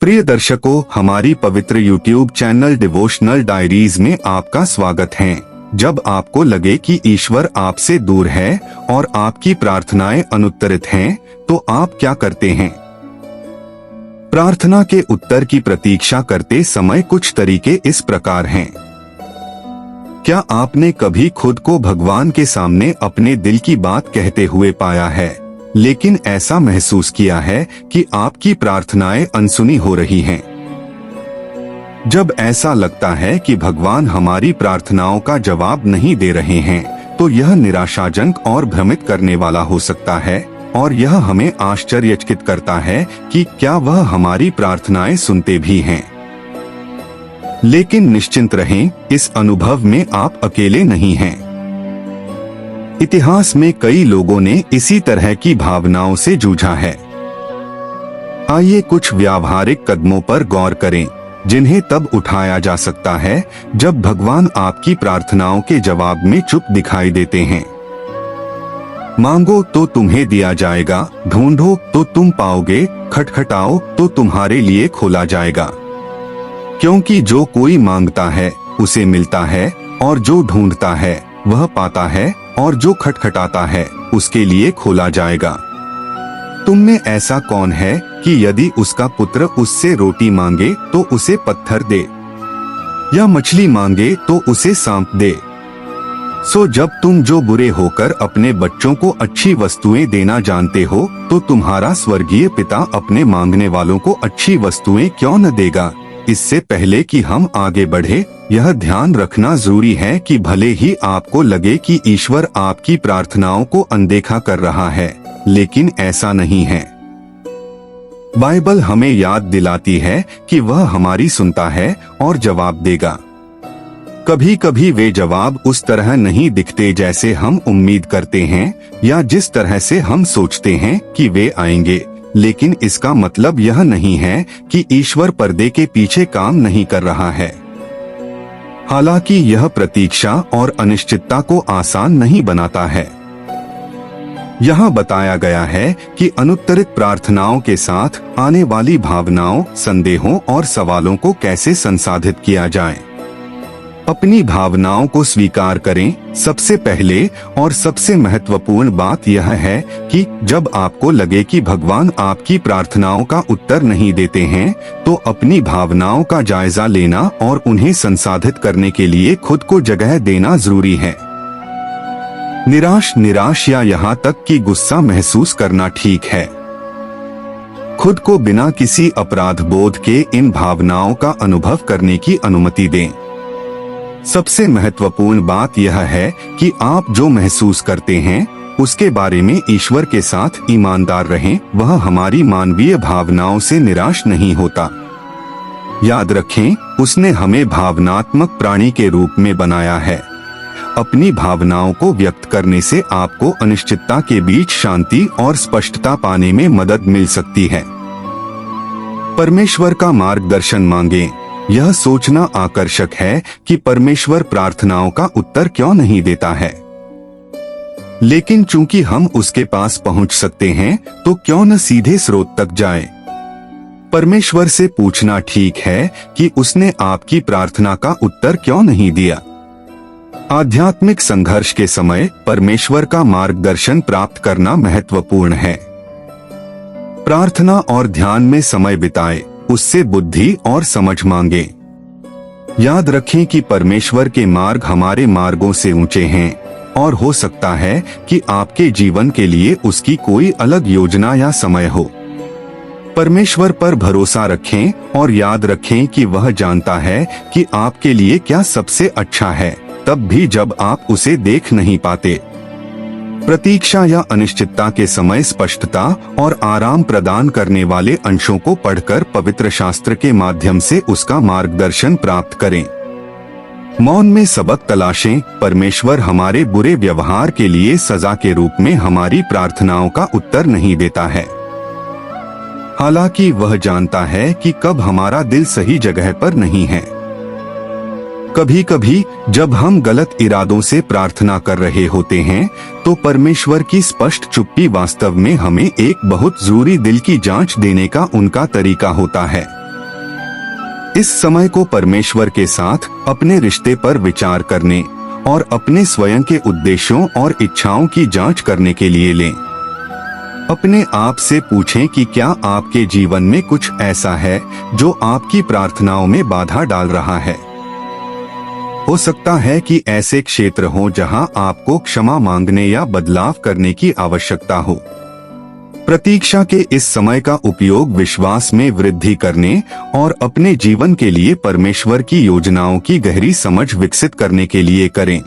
प्रिय दर्शकों, हमारी पवित्र YouTube चैनल डिवोशनल डायरीज में आपका स्वागत है। जब आपको लगे कि ईश्वर आपसे दूर है और आपकी प्रार्थनाएं अनुत्तरित हैं, तो आप क्या करते हैं? प्रार्थना के उत्तर की प्रतीक्षा करते समय कुछ तरीके इस प्रकार हैं। क्या आपने कभी खुद को भगवान के सामने अपने दिल की बात कहते हुए पाया है, लेकिन ऐसा महसूस किया है कि आपकी प्रार्थनाएं अनसुनी हो रही हैं? जब ऐसा लगता है कि भगवान हमारी प्रार्थनाओं का जवाब नहीं दे रहे हैं, तो यह निराशाजनक और भ्रमित करने वाला हो सकता है और यह हमें आश्चर्यचकित करता है कि क्या वह हमारी प्रार्थनाएं सुनते भी हैं। लेकिन निश्चिंत रहें, इस अनुभव में आप अकेले नहीं हैं। इतिहास में कई लोगों ने इसी तरह की भावनाओं से जूझा है। आइए कुछ व्यावहारिक कदमों पर गौर करें, जिन्हें तब उठाया जा सकता है जब भगवान आपकी प्रार्थनाओं के जवाब में चुप दिखाई देते हैं। मांगो तो तुम्हें दिया जाएगा, ढूंढो तो तुम पाओगे, खटखटाओ तो तुम्हारे लिए खोला जाएगा। क्योंकि जो कोई मांगता है उसे मिलता है, और जो ढूंढता है वह पाता है, और जो खटखटाता है उसके लिए खोला जाएगा। तुम में ऐसा कौन है कि यदि उसका पुत्र उससे रोटी मांगे तो उसे पत्थर दे, या मछली मांगे तो उसे सांप दे? सो जब तुम जो बुरे होकर अपने बच्चों को अच्छी वस्तुएं देना जानते हो, तो तुम्हारा स्वर्गीय पिता अपने मांगने वालों को अच्छी वस्तुएं क्यों न देगा? इससे पहले कि हम आगे बढ़े, यह ध्यान रखना जरूरी है कि भले ही आपको लगे कि ईश्वर आपकी प्रार्थनाओं को अनदेखा कर रहा है, लेकिन ऐसा नहीं है। बाइबल हमें याद दिलाती है कि वह हमारी सुनता है और जवाब देगा। कभी कभी वे जवाब उस तरह नहीं दिखते जैसे हम उम्मीद करते हैं या जिस तरह से हम सोचते हैं कि वे आएंगे, लेकिन इसका मतलब यह नहीं है कि ईश्वर पर्दे के पीछे काम नहीं कर रहा है। हालांकि यह प्रतीक्षा और अनिश्चितता को आसान नहीं बनाता है। यहाँ बताया गया है कि अनुत्तरित प्रार्थनाओं के साथ आने वाली भावनाओं, संदेहों और सवालों को कैसे संसाधित किया जाए। अपनी भावनाओं को स्वीकार करें। सबसे पहले और सबसे महत्वपूर्ण बात यह है कि जब आपको लगे कि भगवान आपकी प्रार्थनाओं का उत्तर नहीं देते हैं, तो अपनी भावनाओं का जायजा लेना और उन्हें संसाधित करने के लिए खुद को जगह देना जरूरी है। निराश या यहाँ तक कि गुस्सा महसूस करना ठीक है। खुद को बिना किसी अपराध बोध के इन भावनाओं का अनुभव करने की अनुमति दें। सबसे महत्वपूर्ण बात यह है कि आप जो महसूस करते हैं उसके बारे में ईश्वर के साथ ईमानदार रहें। वह हमारी मानवीय भावनाओं से निराश नहीं होता। याद रखें, उसने हमें भावनात्मक प्राणी के रूप में बनाया है। अपनी भावनाओं को व्यक्त करने से आपको अनिश्चितता के बीच शांति और स्पष्टता पाने में मदद मिल सकती है। परमेश्वर का मार्गदर्शन मांगें। यह सोचना आकर्षक है कि परमेश्वर प्रार्थनाओं का उत्तर क्यों नहीं देता है, लेकिन चूंकि हम उसके पास पहुंच सकते हैं, तो क्यों न सीधे स्रोत तक जाएं। परमेश्वर से पूछना ठीक है कि उसने आपकी प्रार्थना का उत्तर क्यों नहीं दिया। आध्यात्मिक संघर्ष के समय परमेश्वर का मार्गदर्शन प्राप्त करना महत्वपूर्ण है। प्रार्थना और ध्यान में समय बिताएं, उससे बुद्धि और समझ मांगे। याद रखें कि परमेश्वर के मार्ग हमारे मार्गों से ऊंचे हैं, और हो सकता है कि आपके जीवन के लिए उसकी कोई अलग योजना या समय हो। परमेश्वर पर भरोसा रखें और याद रखें कि वह जानता है कि आपके लिए क्या सबसे अच्छा है, तब भी जब आप उसे देख नहीं पाते। प्रतीक्षा या अनिश्चितता के समय स्पष्टता और आराम प्रदान करने वाले अंशों को पढ़कर पवित्र शास्त्र के माध्यम से उसका मार्गदर्शन प्राप्त करें। मौन में सबक तलाशें। परमेश्वर हमारे बुरे व्यवहार के लिए सजा के रूप में हमारी प्रार्थनाओं का उत्तर नहीं देता है। हालांकि वह जानता है कि कब हमारा दिल सही जगह पर नहीं है। कभी कभी जब हम गलत इरादों से प्रार्थना कर रहे होते हैं, तो परमेश्वर की स्पष्ट चुप्पी वास्तव में हमें एक बहुत जरूरी दिल की जांच देने का उनका तरीका होता है। इस समय को परमेश्वर के साथ अपने रिश्ते पर विचार करने और अपने स्वयं के उद्देश्यों और इच्छाओं की जांच करने के लिए लें। अपने आप से पूछें कि क्या आपके जीवन में कुछ ऐसा है जो आपकी प्रार्थनाओं में बाधा डाल रहा है। हो सकता है कि ऐसे क्षेत्र हों जहां आपको क्षमा मांगने या बदलाव करने की आवश्यकता हो। प्रतीक्षा के इस समय का उपयोग विश्वास में वृद्धि करने और अपने जीवन के लिए परमेश्वर की योजनाओं की गहरी समझ विकसित करने के लिए करें।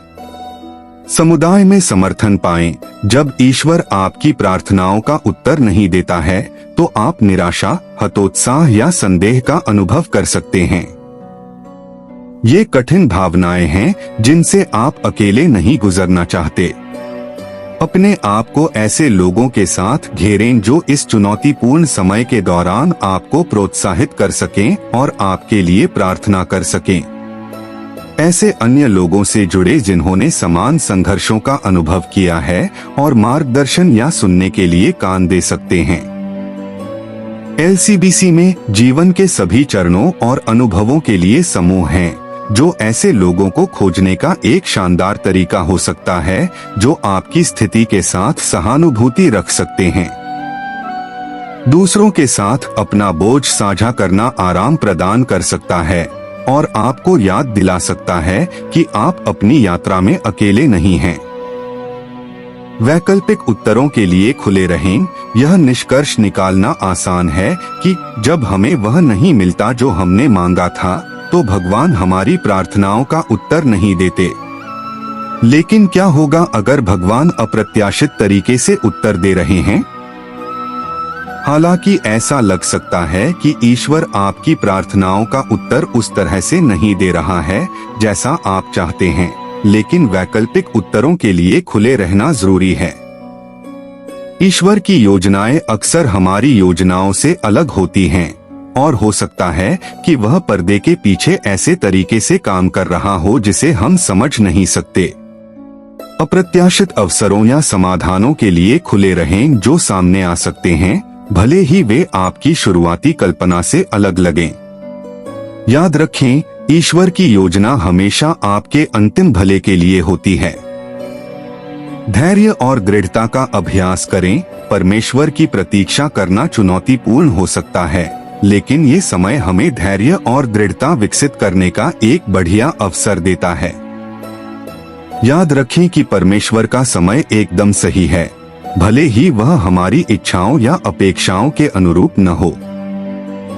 समुदाय में समर्थन पाएं। जब ईश्वर आपकी प्रार्थनाओं का उत्तर नहीं देता है तो आप निराशा, हतोत्साह या संदेह का अनुभव कर सकते हैं। ये कठिन भावनाएं हैं जिनसे आप अकेले नहीं गुजरना चाहते। अपने आप को ऐसे लोगों के साथ घेरें जो इस चुनौतीपूर्ण समय के दौरान आपको प्रोत्साहित कर सकें और आपके लिए प्रार्थना कर सकें। ऐसे अन्य लोगों से जुड़े जिन्होंने समान संघर्षों का अनुभव किया है और मार्गदर्शन या सुनने के लिए कान दे सकते हैं। LCBC में जीवन के सभी चरणों और अनुभवों के लिए समूह हैं, जो ऐसे लोगों को खोजने का एक शानदार तरीका हो सकता है जो आपकी स्थिति के साथ सहानुभूति रख सकते हैं। दूसरों के साथ अपना बोझ साझा करना आराम प्रदान कर सकता है और आपको याद दिला सकता है कि आप अपनी यात्रा में अकेले नहीं हैं। वैकल्पिक उत्तरों के लिए खुले रहें। यह निष्कर्ष निकालना आसान है कि जब हमें वह नहीं मिलता जो हमने मांगा था, तो भगवान हमारी प्रार्थनाओं का उत्तर नहीं देते। लेकिन क्या होगा अगर भगवान अप्रत्याशित तरीके से उत्तर दे रहे हैं? हालांकि ऐसा लग सकता है कि ईश्वर आपकी प्रार्थनाओं का उत्तर उस तरह से नहीं दे रहा है जैसा आप चाहते हैं, लेकिन वैकल्पिक उत्तरों के लिए खुले रहना जरूरी है। ईश्वर की योजनाएं अक्सर हमारी योजनाओं से अलग होती हैं और हो सकता है कि वह पर्दे के पीछे ऐसे तरीके से काम कर रहा हो जिसे हम समझ नहीं सकते। अप्रत्याशित अवसरों या समाधानों के लिए खुले रहें जो सामने आ सकते हैं, भले ही वे आपकी शुरुआती कल्पना से अलग लगें। याद रखें, ईश्वर की योजना हमेशा आपके अंतिम भले के लिए होती है। धैर्य और दृढ़ता का अभ्यास करें। परमेश्वर की प्रतीक्षा करना चुनौतीपूर्ण हो सकता है, लेकिन ये समय हमें धैर्य और दृढ़ता विकसित करने का एक बढ़िया अवसर देता है। याद रखें कि परमेश्वर का समय एकदम सही है, भले ही वह हमारी इच्छाओं या अपेक्षाओं के अनुरूप न हो।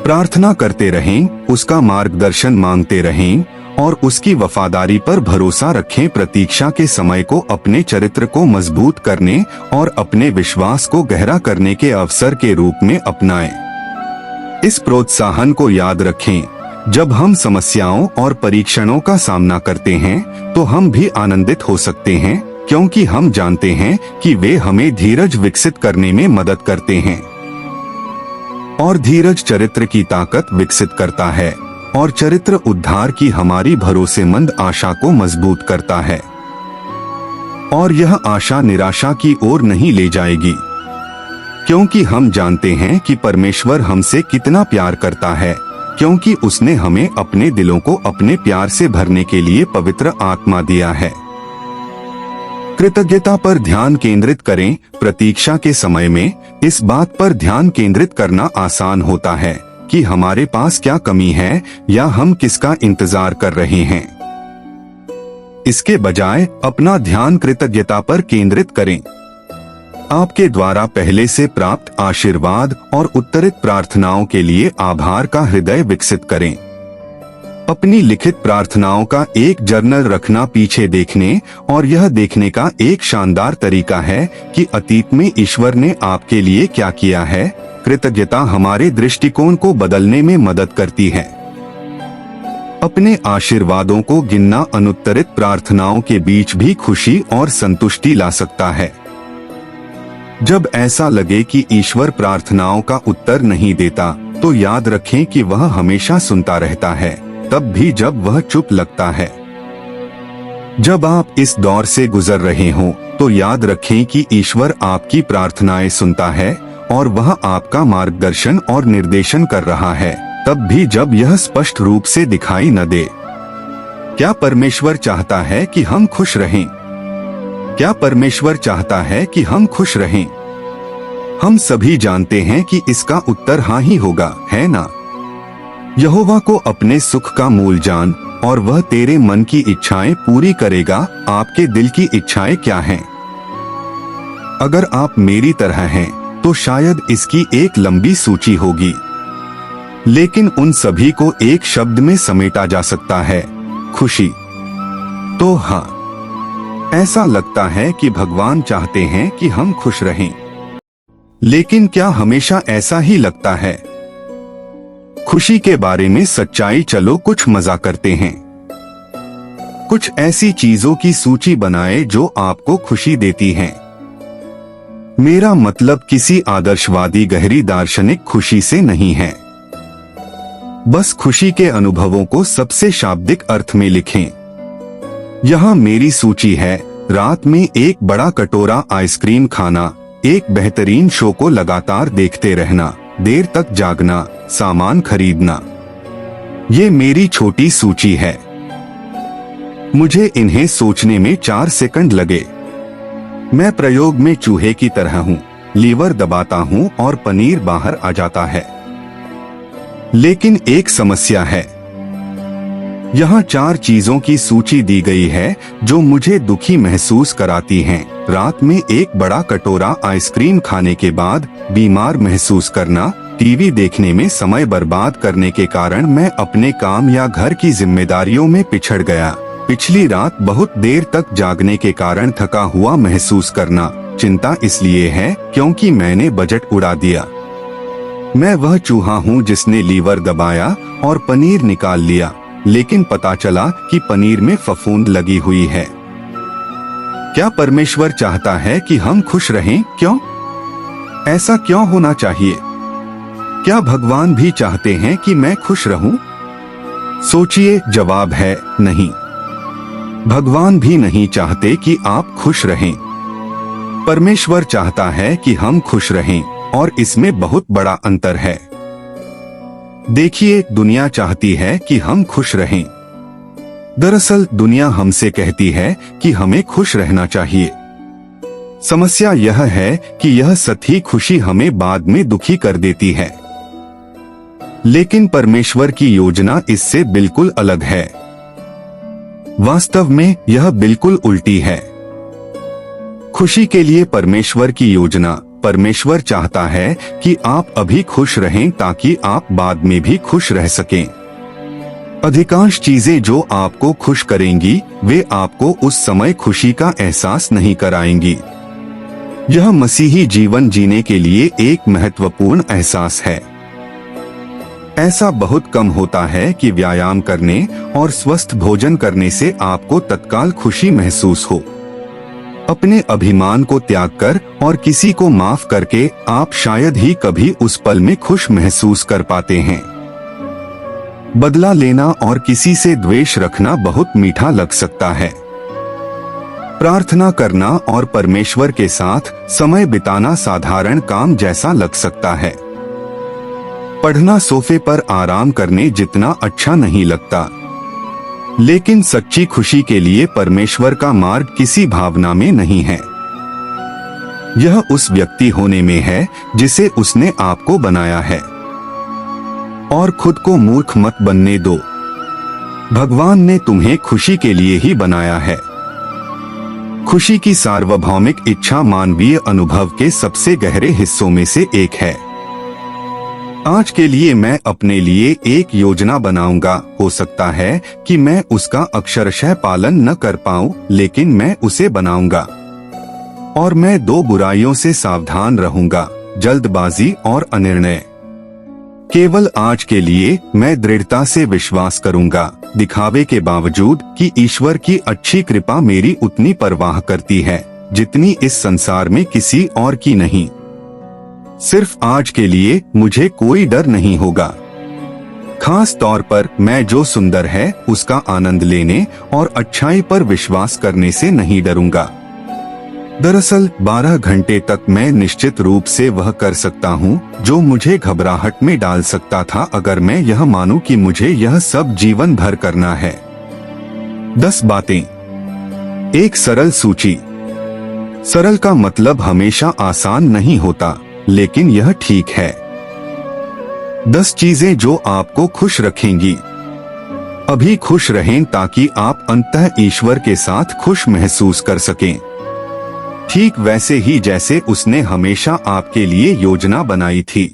प्रार्थना करते रहें, उसका मार्गदर्शन मांगते रहें और उसकी वफादारी पर भरोसा रखें। प्रतीक्षा के समय को अपने चरित्र को मजबूत करने और अपने विश्वास को गहरा करने के अवसर के रूप में अपनाएं। इस प्रोत्साहन को याद रखें, जब हम समस्याओं और परीक्षणों का सामना करते हैं तो हम भी आनंदित हो सकते हैं, क्योंकि हम जानते हैं कि वे हमें धीरज विकसित करने में मदद करते हैं। और धीरज चरित्र की ताकत विकसित करता है और चरित्र उद्धार की हमारी भरोसेमंद आशा को मजबूत करता है। और यह आशा निराशा की ओर नहीं ले जाएगी, क्योंकि हम जानते हैं कि परमेश्वर हमसे कितना प्यार करता है, क्योंकि उसने हमें अपने दिलों को अपने प्यार से भरने के लिए पवित्र आत्मा दिया है। कृतज्ञता पर ध्यान केंद्रित करें। प्रतीक्षा के समय में इस बात पर ध्यान केंद्रित करना आसान होता है कि हमारे पास क्या कमी है या हम किसका इंतजार कर रहे हैं। इसके बजाय अपना ध्यान कृतज्ञता पर केंद्रित करें। आपके द्वारा पहले से प्राप्त आशीर्वाद और उत्तरित प्रार्थनाओं के लिए आभार का हृदय विकसित करें। अपनी लिखित प्रार्थनाओं का एक जर्नल रखना पीछे देखने और यह देखने का एक शानदार तरीका है कि अतीत में ईश्वर ने आपके लिए क्या किया है। कृतज्ञता हमारे दृष्टिकोण को बदलने में मदद करती है। अपने आशीर्वादों को गिनना अनुत्तरित प्रार्थनाओं के बीच भी खुशी और संतुष्टि ला सकता है। जब ऐसा लगे कि ईश्वर प्रार्थनाओं का उत्तर नहीं देता, तो याद रखें कि वह हमेशा सुनता रहता है, तब भी जब वह चुप लगता है। जब आप इस दौर से गुजर रहे हों, तो याद रखें कि ईश्वर आपकी प्रार्थनाएं सुनता है और वह आपका मार्गदर्शन और निर्देशन कर रहा है, तब भी जब यह स्पष्ट रूप से दिखाई न दे। क्या परमेश्वर चाहता है कि हम खुश रहें? क्या परमेश्वर चाहता है कि हम खुश रहें? हम सभी जानते हैं कि इसका उत्तर हाँ ही होगा, है ना? यहोवा को अपने सुख का मूल जान और वह तेरे मन की इच्छाएं पूरी करेगा। आपके दिल की इच्छाएं क्या हैं? अगर आप मेरी तरह हैं, तो शायद इसकी एक लंबी सूची होगी, लेकिन उन सभी को एक शब्द में समेटा जा सकता है, खुशी। तो हाँ, ऐसा लगता है कि भगवान चाहते हैं कि हम खुश रहें, लेकिन क्या हमेशा ऐसा ही लगता है? खुशी के बारे में सच्चाई, चलो कुछ मजा करते हैं। कुछ ऐसी चीजों की सूची बनाएं जो आपको खुशी देती हैं। मेरा मतलब किसी आदर्शवादी गहरी दार्शनिक खुशी से नहीं है। बस खुशी के अनुभवों को सबसे शाब्दिक अर्थ में लिखें। यहाँ मेरी सूची है: रात में एक बड़ा कटोरा आइसक्रीम खाना, एक बेहतरीन शो को लगातार देखते रहना, देर तक जागना, सामान खरीदना। ये मेरी छोटी सूची है। मुझे इन्हें सोचने में 4 सेकंड लगे। मैं प्रयोग में चूहे की तरह हूँ, लीवर दबाता हूँ और पनीर बाहर आ जाता है। लेकिन एक समस्या है। यहाँ 4 चीजों की सूची दी गई है जो मुझे दुखी महसूस कराती हैं। रात में एक बड़ा कटोरा आइसक्रीम खाने के बाद बीमार महसूस करना, टीवी देखने में समय बर्बाद करने के कारण मैं अपने काम या घर की जिम्मेदारियों में पिछड़ गया, पिछली रात बहुत देर तक जागने के कारण थका हुआ महसूस करना, चिंता इसलिए है क्योंकि मैंने बजट उड़ा दिया। मैं वह चूहा हूँ जिसने लीवर दबाया और पनीर निकाल लिया, लेकिन पता चला कि पनीर में फफूंद लगी हुई है। क्या परमेश्वर चाहता है कि हम खुश रहें? क्यों? ऐसा क्यों होना चाहिए? क्या भगवान भी चाहते हैं कि मैं खुश रहूं? सोचिए, जवाब है नहीं। भगवान भी नहीं चाहते कि आप खुश रहें। परमेश्वर चाहता है कि हम खुश रहें, और इसमें बहुत बड़ा अंतर है। देखिए, दुनिया चाहती है कि हम खुश रहें। दरअसल दुनिया हमसे कहती है कि हमें खुश रहना चाहिए। समस्या यह है कि यह सच्ची खुशी हमें बाद में दुखी कर देती है। लेकिन परमेश्वर की योजना इससे बिल्कुल अलग है। वास्तव में यह बिल्कुल उल्टी है। खुशी के लिए परमेश्वर की योजना, परमेश्वर चाहता है कि आप अभी खुश रहें ताकि आप बाद में भी खुश रह सकें। अधिकांश चीजें जो आपको खुश करेंगी, वे आपको उस समय खुशी का एहसास नहीं कराएंगी। यह मसीही जीवन जीने के लिए एक महत्वपूर्ण एहसास है। ऐसा बहुत कम होता है कि व्यायाम करने और स्वस्थ भोजन करने से आपको तत्काल खुशी महसूस हो। अपने अभिमान को त्याग कर और किसी को माफ करके आप शायद ही कभी उस पल में खुश महसूस कर पाते हैं। बदला लेना और किसी से द्वेष रखना बहुत मीठा लग सकता है। प्रार्थना करना और परमेश्वर के साथ समय बिताना साधारण काम जैसा लग सकता है। पढ़ना सोफे पर आराम करने जितना अच्छा नहीं लगता। लेकिन सच्ची खुशी के लिए परमेश्वर का मार्ग किसी भावना में नहीं है। यह उस व्यक्ति होने में है जिसे उसने आपको बनाया है। और खुद को मूर्ख मत बनने दो। भगवान ने तुम्हें खुशी के लिए ही बनाया है। खुशी की सार्वभौमिक इच्छा मानवीय अनुभव के सबसे गहरे हिस्सों में से एक है। आज के लिए मैं अपने लिए एक योजना बनाऊंगा। हो सकता है कि मैं उसका अक्षरशः पालन न कर पाऊं, लेकिन मैं उसे बनाऊंगा। और मैं 2 बुराइयों से सावधान रहूंगा, जल्दबाजी और अनिर्णय। केवल आज के लिए मैं दृढ़ता से विश्वास करूंगा, दिखावे के बावजूद, कि ईश्वर की अच्छी कृपा मेरी उतनी परवाह करती है जितनी इस संसार में किसी और की नहीं। सिर्फ आज के लिए मुझे कोई डर नहीं होगा। खास तौर पर मैं जो सुंदर है उसका आनंद लेने और अच्छाई पर विश्वास करने से नहीं डरूंगा। दरअसल 12 घंटे तक मैं निश्चित रूप से वह कर सकता हूँ जो मुझे घबराहट में डाल सकता था अगर मैं यह मानूं कि मुझे यह सब जीवन भर करना है। 10 बातें। एक सरल सूची। सरल का मतलब हमेशा आसान नहीं होता, लेकिन यह ठीक है। 10 चीजें जो आपको खुश रखेंगी। अभी खुश रहें ताकि आप अंततः ईश्वर के साथ खुश महसूस कर सकें, ठीक वैसे ही जैसे उसने हमेशा आपके लिए योजना बनाई थी।